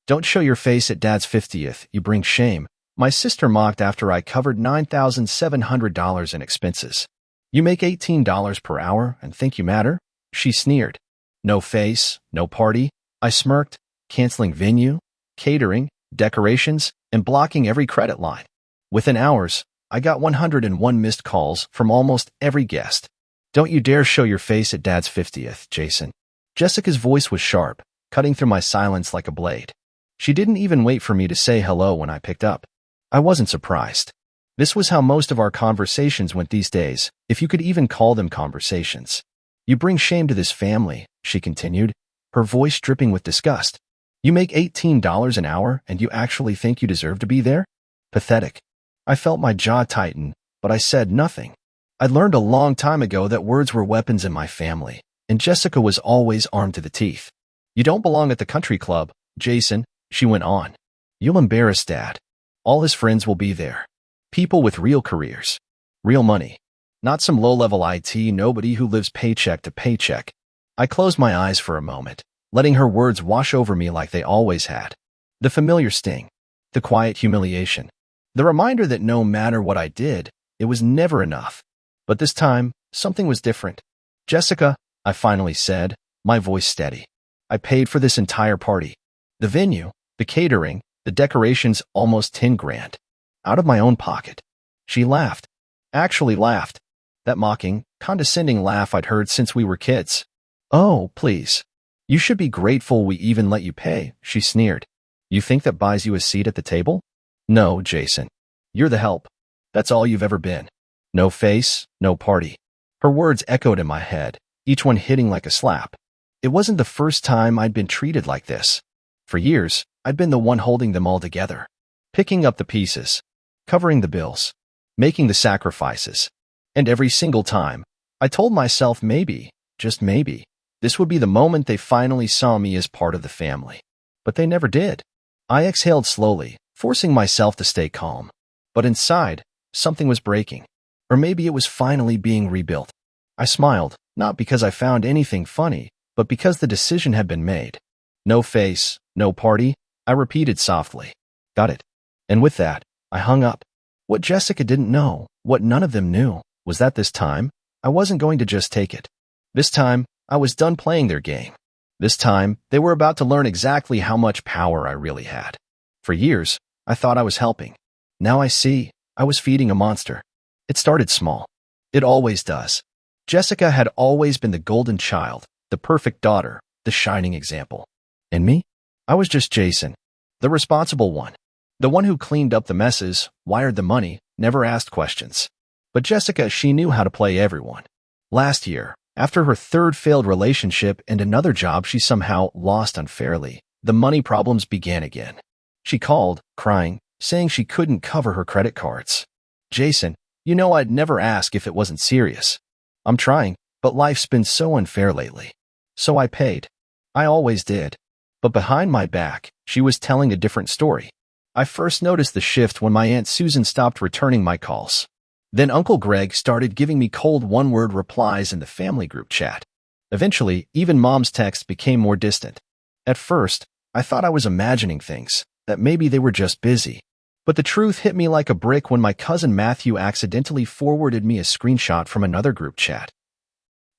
Don't show your face at Dad's 50th, you bring shame, my sister mocked after I covered $9,700 in expenses. You make $18 per hour and think you matter? She sneered. No face, no party. I smirked, canceling venue, catering, decorations, and blocking every credit line. Within hours, I got 101 missed calls from almost every guest. Don't you dare show your face at Dad's 50th, Jason. Jessica's voice was sharp, cutting through my silence like a blade. She didn't even wait for me to say hello when I picked up. I wasn't surprised. This was how most of our conversations went these days, if you could even call them conversations. You bring shame to this family, she continued, her voice dripping with disgust. You make $18 an hour and you actually think you deserve to be there? Pathetic. I felt my jaw tighten, but I said nothing. I'd learned a long time ago that words were weapons in my family, and Jessica was always armed to the teeth. You don't belong at the country club, Jason, she went on. You'll embarrass Dad. All his friends will be there. People with real careers. Real money. Not some low-level IT nobody who lives paycheck to paycheck. I closed my eyes for a moment, letting her words wash over me like they always had. The familiar sting. The quiet humiliation. The reminder that no matter what I did, it was never enough. But this time, something was different. Jessica, I finally said, my voice steady. I paid for this entire party. The venue, the catering, the decorations, almost 10 grand. Out of my own pocket. She laughed. Actually laughed. That mocking, condescending laugh I'd heard since we were kids. Oh, please. You should be grateful we even let you pay, she sneered. You think that buys you a seat at the table? No, Jason. You're the help. That's all you've ever been. No face, no party. Her words echoed in my head, each one hitting like a slap. It wasn't the first time I'd been treated like this. For years, I'd been the one holding them all together. Picking up the pieces. Covering the bills. Making the sacrifices. And every single time, I told myself maybe, just maybe, this would be the moment they finally saw me as part of the family. But they never did. I exhaled slowly, forcing myself to stay calm. But inside, something was breaking. Or maybe it was finally being rebuilt. I smiled, not because I found anything funny, but because the decision had been made. No face, no party, I repeated softly. Got it. And with that, I hung up. What Jessica didn't know, what none of them knew, was that this time, I wasn't going to just take it. This time, I was done playing their game. This time, they were about to learn exactly how much power I really had. For years, I thought I was helping. Now I see, I was feeding a monster. It started small. It always does. Jessica had always been the golden child, the perfect daughter, the shining example. And me? I was just Jason, the responsible one. The one who cleaned up the messes, wired the money, never asked questions. But Jessica, she knew how to play everyone. Last year, after her third failed relationship and another job she somehow lost unfairly, the money problems began again. She called, crying, saying she couldn't cover her credit cards. Jason, you know I'd never ask if it wasn't serious. I'm trying, but life's been so unfair lately. So I paid. I always did. But behind my back, she was telling a different story. I first noticed the shift when my Aunt Susan stopped returning my calls. Then Uncle Greg started giving me cold one-word replies in the family group chat. Eventually, even Mom's texts became more distant. At first, I thought I was imagining things, that maybe they were just busy. But the truth hit me like a brick when my cousin Matthew accidentally forwarded me a screenshot from another group chat.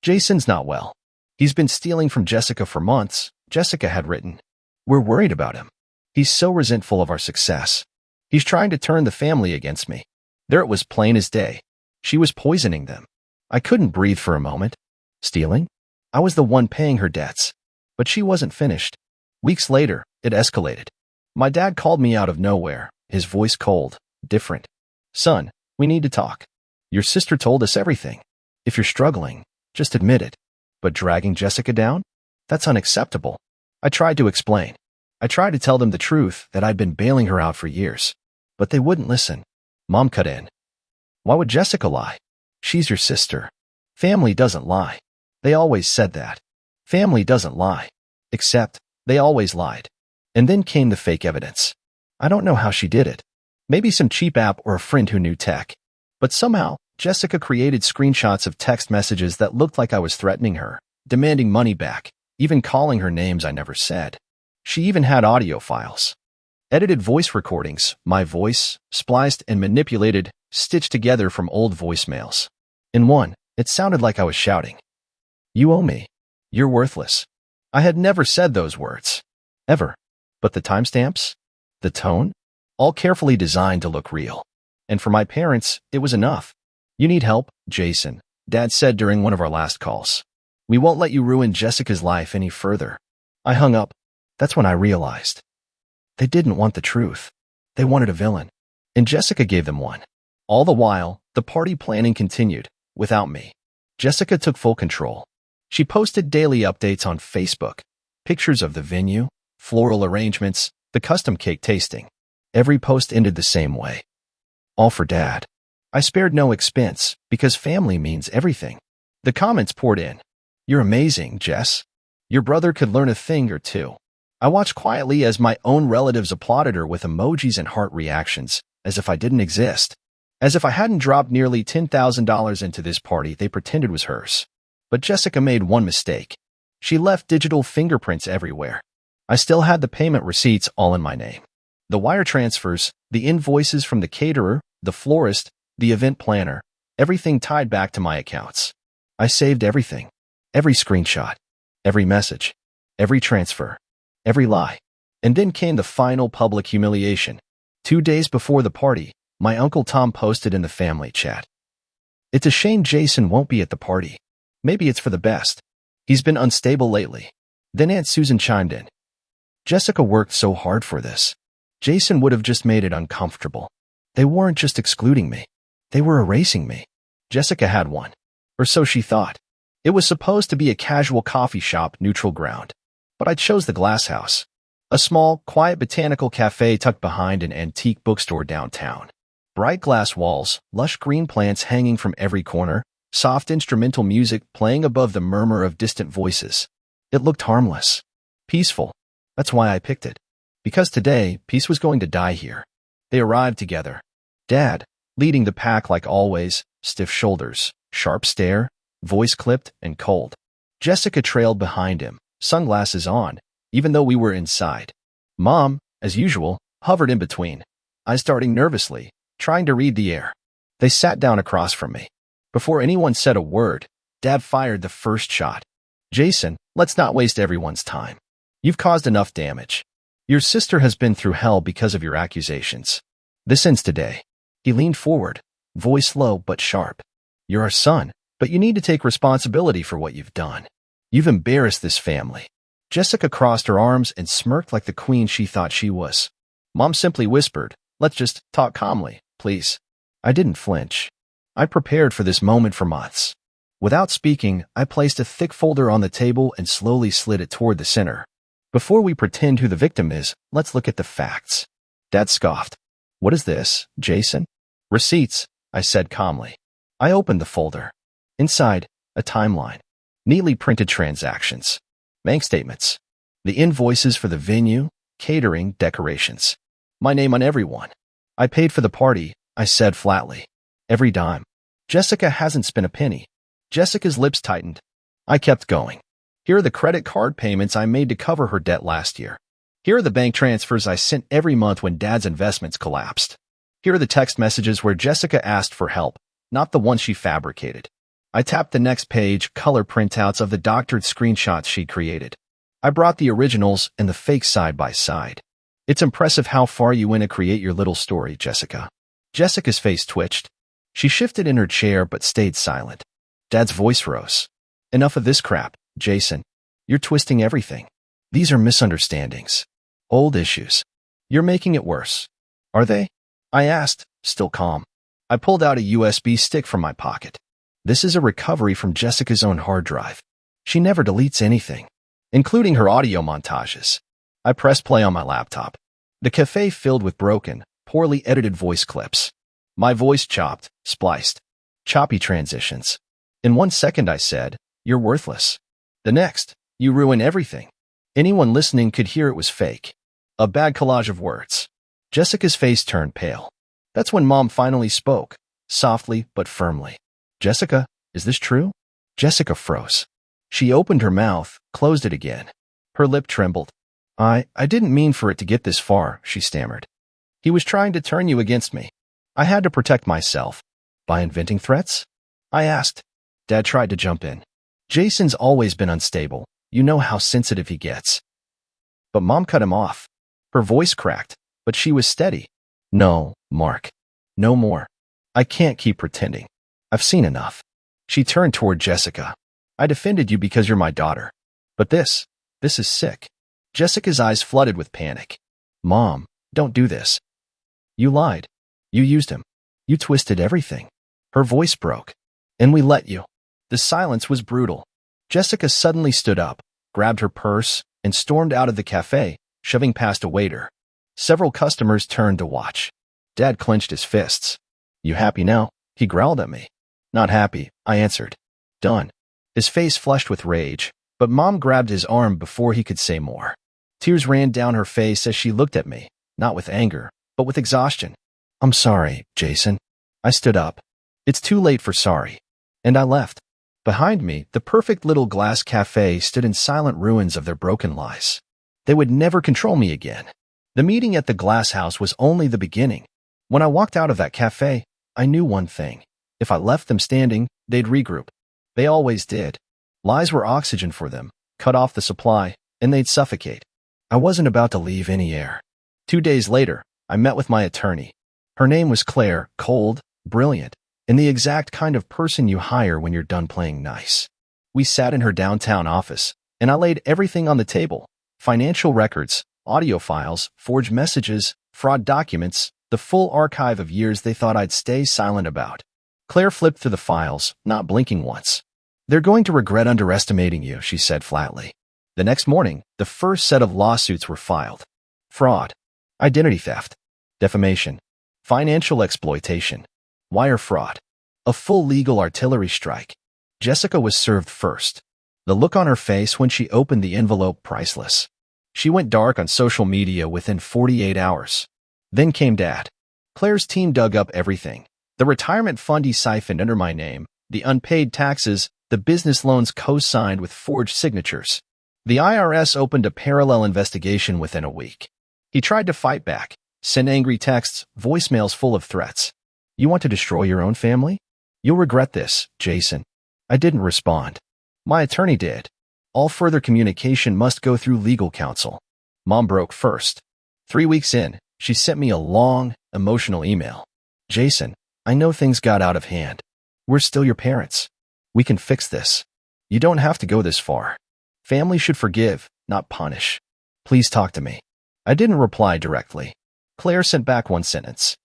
Jason's not well. He's been stealing from Jessica for months, Jessica had written. We're worried about him. He's so resentful of our success. He's trying to turn the family against me. There it was plain as day. She was poisoning them. I couldn't breathe for a moment. Stealing? I was the one paying her debts. But she wasn't finished. Weeks later, it escalated. My dad called me out of nowhere, his voice cold, different. Son, we need to talk. Your sister told us everything. If you're struggling, just admit it. But dragging Jessica down? That's unacceptable. I tried to explain. I tried to tell them the truth that I'd been bailing her out for years. But they wouldn't listen. Mom cut in. Why would Jessica lie? She's your sister. Family doesn't lie. They always said that. Family doesn't lie. Except, they always lied. And then came the fake evidence. I don't know how she did it. Maybe some cheap app or a friend who knew tech. But somehow, Jessica created screenshots of text messages that looked like I was threatening her, demanding money back, even calling her names I never said. She even had audio files. Edited voice recordings, my voice, spliced and manipulated, stitched together from old voicemails. In one, it sounded like I was shouting, "You owe me. You're worthless." I had never said those words. Ever. But the timestamps? The tone? All carefully designed to look real. And for my parents, it was enough. "You need help, Jason," Dad said during one of our last calls. "We won't let you ruin Jessica's life any further." I hung up. That's when I realized. They didn't want the truth. They wanted a villain. And Jessica gave them one. All the while, the party planning continued, without me. Jessica took full control. She posted daily updates on Facebook, pictures of the venue, floral arrangements, the custom cake tasting. Every post ended the same way. All for Dad. I spared no expense, because family means everything. The comments poured in. "You're amazing, Jess. Your brother could learn a thing or two." I watched quietly as my own relatives applauded her with emojis and heart reactions, as if I didn't exist. As if I hadn't dropped nearly $10,000 into this party they pretended was hers. But Jessica made one mistake. She left digital fingerprints everywhere. I still had the payment receipts all in my name. The wire transfers, the invoices from the caterer, the florist, the event planner, everything tied back to my accounts. I saved everything. Every screenshot. Every message. Every transfer. Every lie. And then came the final public humiliation. 2 days before the party, my Uncle Tom posted in the family chat, "It's a shame Jason won't be at the party. Maybe it's for the best. He's been unstable lately." Then Aunt Susan chimed in. "Jessica worked so hard for this. Jason would have just made it uncomfortable. They weren't just excluding me. They were erasing me." Jessica had one. Or so she thought. It was supposed to be a casual coffee shop neutral ground. But I chose the Glass House, a small, quiet botanical cafe tucked behind an antique bookstore downtown. Bright glass walls, lush green plants hanging from every corner, soft instrumental music playing above the murmur of distant voices. It looked harmless, peaceful. That's why I picked it. Because today, peace was going to die here. They arrived together. Dad, leading the pack like always, stiff shoulders, sharp stare, voice clipped and cold. Jessica trailed behind him, sunglasses on, even though we were inside. Mom, as usual, hovered in between, eyes darting nervously, trying to read the air. They sat down across from me. Before anyone said a word, Dad fired the first shot. "Jason, let's not waste everyone's time. You've caused enough damage. Your sister has been through hell because of your accusations. This ends today." He leaned forward, voice low but sharp. "You're our son, but you need to take responsibility for what you've done. You've embarrassed this family." Jessica crossed her arms and smirked like the queen she thought she was. Mom simply whispered, "Let's just talk calmly, please." I didn't flinch. I prepared for this moment for months. Without speaking, I placed a thick folder on the table and slowly slid it toward the center. "Before we pretend who the victim is, let's look at the facts." Dad scoffed. "What is this, Jason?" "Receipts," I said calmly. I opened the folder. Inside, a timeline. Neatly printed transactions. Bank statements. The invoices for the venue, catering, decorations. My name on every one. "I paid for the party," I said flatly. "Every dime. Jessica hasn't spent a penny." Jessica's lips tightened. I kept going. "Here are the credit card payments I made to cover her debt last year. Here are the bank transfers I sent every month when Dad's investments collapsed. Here are the text messages where Jessica asked for help, not the ones she fabricated." I tapped the next page, color printouts of the doctored screenshots she created. I brought the originals and the fakes side by side. "It's impressive how far you went to create your little story, Jessica." Jessica's face twitched. She shifted in her chair but stayed silent. Dad's voice rose. "Enough of this crap, Jason. You're twisting everything. These are misunderstandings. Old issues. You're making it worse." "Are they?" I asked, still calm. I pulled out a USB stick from my pocket. This is a recovery from Jessica's own hard drive. She never deletes anything, including her audio montages. I pressed play on my laptop. The cafe filled with broken, poorly edited voice clips. My voice chopped, spliced. Choppy transitions. In 1 second I said, "You're worthless." The next, "You ruin everything." Anyone listening could hear it was fake. A bad collage of words. Jessica's face turned pale. That's when Mom finally spoke, softly but firmly. "Jessica, is this true?" Jessica froze. She opened her mouth, closed it again. Her lip trembled. I didn't mean for it to get this far, she stammered. He was trying to turn you against me. I had to protect myself. By inventing threats? I asked. Dad tried to jump in. Jason's always been unstable. You know how sensitive he gets. But Mom cut him off. Her voice cracked, but she was steady. No, Mark. No more. I can't keep pretending. I've seen enough. She turned toward Jessica. I defended you because you're my daughter. But this is sick. Jessica's eyes flooded with panic. Mom, don't do this. You lied. You used him. You twisted everything. Her voice broke. And we let you. The silence was brutal. Jessica suddenly stood up, grabbed her purse, and stormed out of the cafe, shoving past a waiter. Several customers turned to watch. Dad clenched his fists. You happy now? He growled at me. Not happy, I answered. Done. His face flushed with rage, but Mom grabbed his arm before he could say more. Tears ran down her face as she looked at me, not with anger, but with exhaustion. I'm sorry, Jason. I stood up. It's too late for sorry. And I left. Behind me, the perfect little glass cafe stood in silent ruins of their broken lies. They would never control me again. The meeting at the glass house was only the beginning. When I walked out of that cafe, I knew one thing. If I left them standing, they'd regroup. They always did. Lies were oxygen for them, cut off the supply, and they'd suffocate. I wasn't about to leave any air. 2 days later, I met with my attorney. Her name was Claire, cold, brilliant, and the exact kind of person you hire when you're done playing nice. We sat in her downtown office, and I laid everything on the table. Financial records, audio files, forged messages, fraud documents, the full archive of years they thought I'd stay silent about. Claire flipped through the files, not blinking once. They're going to regret underestimating you, she said flatly. The next morning, the first set of lawsuits were filed. Fraud, identity theft, defamation, financial exploitation, wire fraud, a full legal artillery strike. Jessica was served first. The look on her face when she opened the envelope priceless. She went dark on social media within 48 hours. Then came Dad. Claire's team dug up everything. The retirement fund he siphoned under my name, the unpaid taxes, the business loans co-signed with forged signatures. The IRS opened a parallel investigation within a week. He tried to fight back, send angry texts, voicemails full of threats. You want to destroy your own family? You'll regret this, Jason. I didn't respond. My attorney did. All further communication must go through legal counsel. Mom broke first. 3 weeks in, she sent me a long, emotional email. Jason, I know things got out of hand. We're still your parents. We can fix this. You don't have to go this far. Family should forgive, not punish. Please talk to me. I didn't reply directly. Claire sent back one sentence.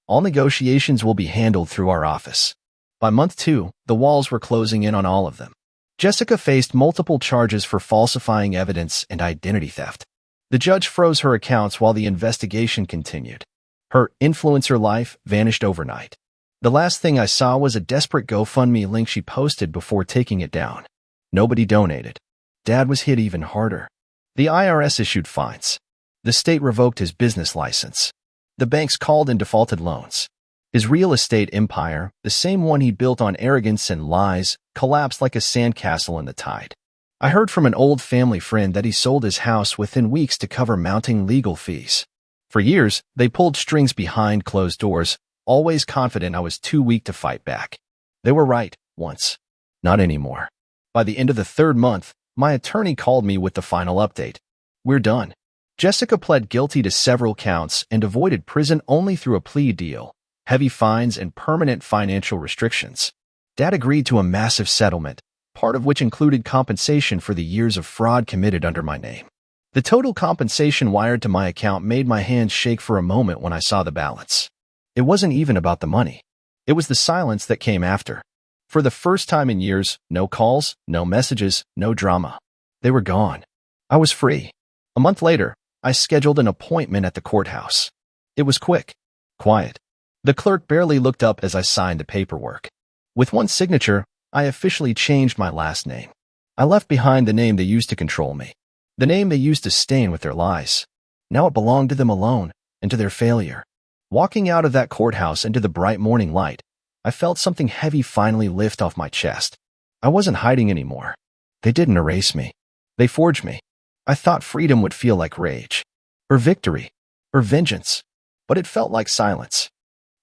All negotiations will be handled through our office. By month 2, the walls were closing in on all of them. Jessica faced multiple charges for falsifying evidence and identity theft. The judge froze her accounts while the investigation continued. Her influencer life vanished overnight. The last thing I saw was a desperate GoFundMe link she posted before taking it down. Nobody donated. Dad was hit even harder. The IRS issued fines. The state revoked his business license. The banks called in defaulted loans. His real estate empire, the same one he built on arrogance and lies, collapsed like a sandcastle in the tide. I heard from an old family friend that he sold his house within weeks to cover mounting legal fees. For years, they pulled strings behind closed doors, always confident I was too weak to fight back. They were right, once. Not anymore. By the end of the 3rd month, my attorney called me with the final update. We're done. Jessica pled guilty to several counts and avoided prison only through a plea deal, heavy fines, and permanent financial restrictions. Dad agreed to a massive settlement, part of which included compensation for the years of fraud committed under my name. The total compensation wired to my account made my hands shake for a moment when I saw the balance. It wasn't even about the money. It was the silence that came after. For the first time in years, no calls, no messages, no drama. They were gone. I was free. A month later, I scheduled an appointment at the courthouse. It was quick, quiet. The clerk barely looked up as I signed the paperwork. With one signature, I officially changed my last name. I left behind the name they used to control me, the name they used to stain with their lies. Now it belonged to them alone and to their failure. Walking out of that courthouse into the bright morning light, I felt something heavy finally lift off my chest. I wasn't hiding anymore. They didn't erase me. They forged me. I thought freedom would feel like rage, or victory, or vengeance, but it felt like silence.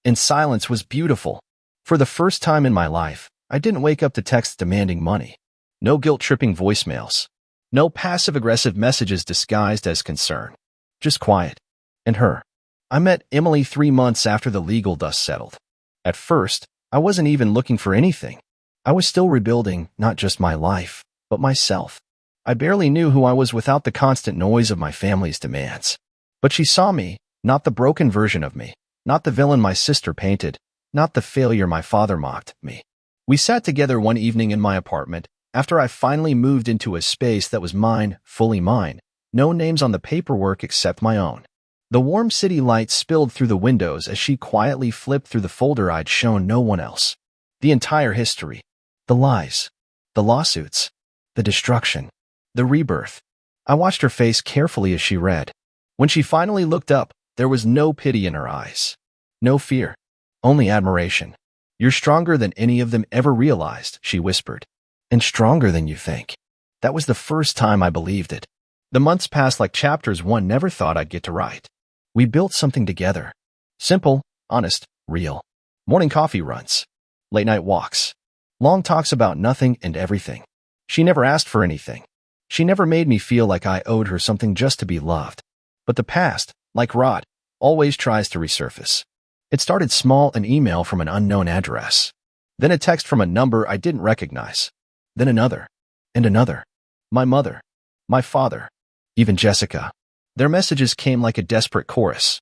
And silence was beautiful. For the first time in my life, I didn't wake up to texts demanding money. No guilt-tripping voicemails. No passive-aggressive messages disguised as concern. Just quiet. And her. I met Emily 3 months after the legal dust settled. At first, I wasn't even looking for anything. I was still rebuilding not just my life, but myself. I barely knew who I was without the constant noise of my family's demands. But she saw me, not the broken version of me, not the villain my sister painted, not the failure my father mocked me. We sat together one evening in my apartment, after I finally moved into a space that was mine, fully mine, no names on the paperwork except my own. The warm city light spilled through the windows as she quietly flipped through the folder I'd shown no one else. The entire history. The lies. The lawsuits. The destruction. The rebirth. I watched her face carefully as she read. When she finally looked up, there was no pity in her eyes. No fear. Only admiration. "You're stronger than any of them ever realized," she whispered. "And stronger than you think." That was the first time I believed it. The months passed like chapters one never thought I'd get to write. We built something together. Simple, honest, real. Morning coffee runs. Late night walks. Long talks about nothing and everything. She never asked for anything. She never made me feel like I owed her something just to be loved. But the past, like rot, always tries to resurface. It started small, an email from an unknown address. Then a text from a number I didn't recognize. Then another. And another. My mother. My father. Even Jessica. Their messages came like a desperate chorus.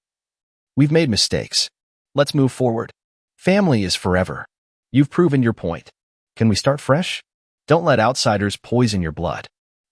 "We've made mistakes. Let's move forward. Family is forever. You've proven your point. Can we start fresh? Don't let outsiders poison your blood."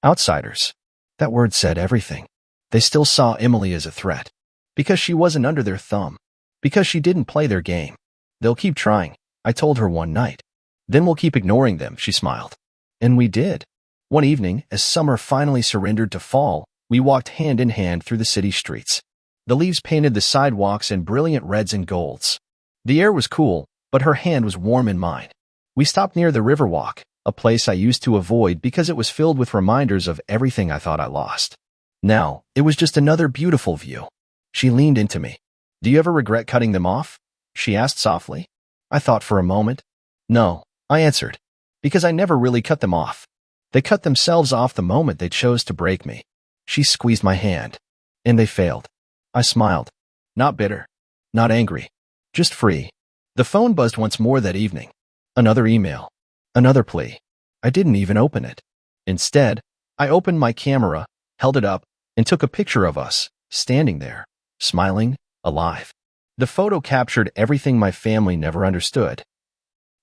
Outsiders. That word said everything. They still saw Emily as a threat. Because she wasn't under their thumb. Because she didn't play their game. "They'll keep trying," I told her one night. "Then we'll keep ignoring them," she smiled. And we did. One evening, as summer finally surrendered to fall, we walked hand in hand through the city streets. The leaves painted the sidewalks in brilliant reds and golds. The air was cool, but her hand was warm in mine. We stopped near the Riverwalk, a place I used to avoid because it was filled with reminders of everything I thought I lost. Now, it was just another beautiful view. She leaned into me. "Do you ever regret cutting them off?" she asked softly. I thought for a moment. "No," I answered, "because I never really cut them off. They cut themselves off the moment they chose to break me." She squeezed my hand. "And they failed." I smiled. Not bitter. Not angry. Just free. The phone buzzed once more that evening. Another email. Another plea. I didn't even open it. Instead, I opened my camera, held it up, and took a picture of us, standing there, smiling, alive. The photo captured everything my family never understood.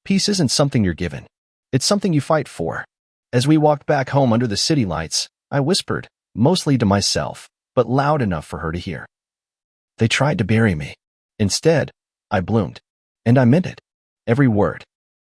Peace isn't something you're given. It's something you fight for. As we walked back home under the city lights, I whispered, mostly to myself, but loud enough for her to hear. "They tried to bury me. Instead, I bloomed. And I meant it. Every word.